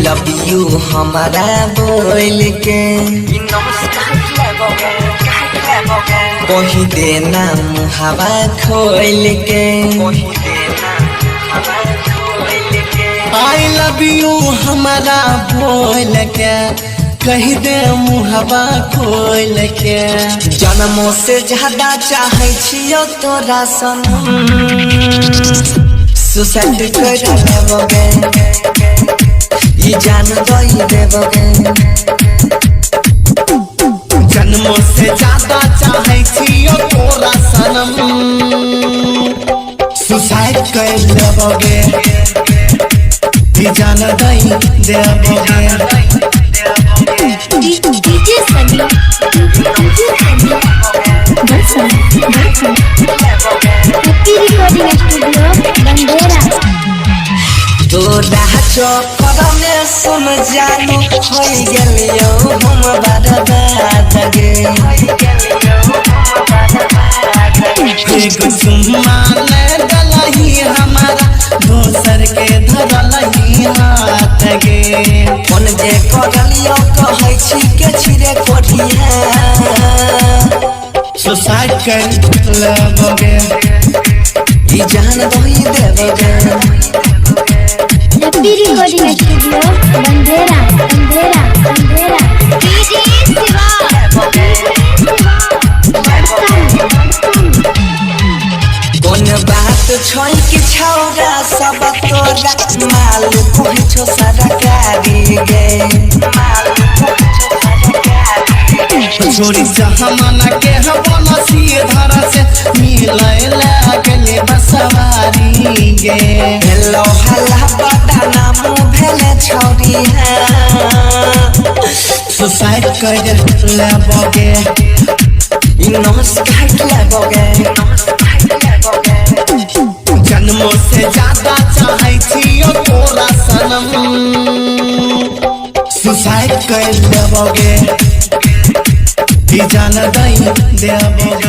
love you हमारा बोल के कही देना मुहावा खोल के आई लव यू हमारा बोल के कही दे मुहावा खोल के जन्मों से ज्यादा चाहे छियो तोरा सनम सुसाइड कर लेबोगे ये जान दई देबोगे जन्मों से ज्यादा चाहे छियो तोरा सनम सुसाइड कर लेबोगे ये जान दई देबोगे डीजे सनी हैप्पी रिकॉर्डिंग स्टूडियो बंदेरा तोरा चक्कर में सुन जानू हो गेलियो हम बर्बाद गे एक सुम्मा ले डलही हमारा दोसर के धरलही हाथ गे फोन जे करलियो कहै छी के छिरे कोठिया सुसाइड कर लेबोगे ई जान दही देबोगे happy recording studio बंदेरा DJ Shiva कौन बात छोड़ के छौरा सब तोरा माल पहुँचो सरकारी गे छोड़ी जहाना के हम सीधर से मिले लगले बसवारी गे हेलो हल्ला बड़ा नाम भेले छोड़ी है सुसाइड कर लेबोगे इनोस काट लेबोगे जन्मों से ज्यादा चाहे छियो तोरा सनम सुसाइड कर लेबोगे जान दई देबोगे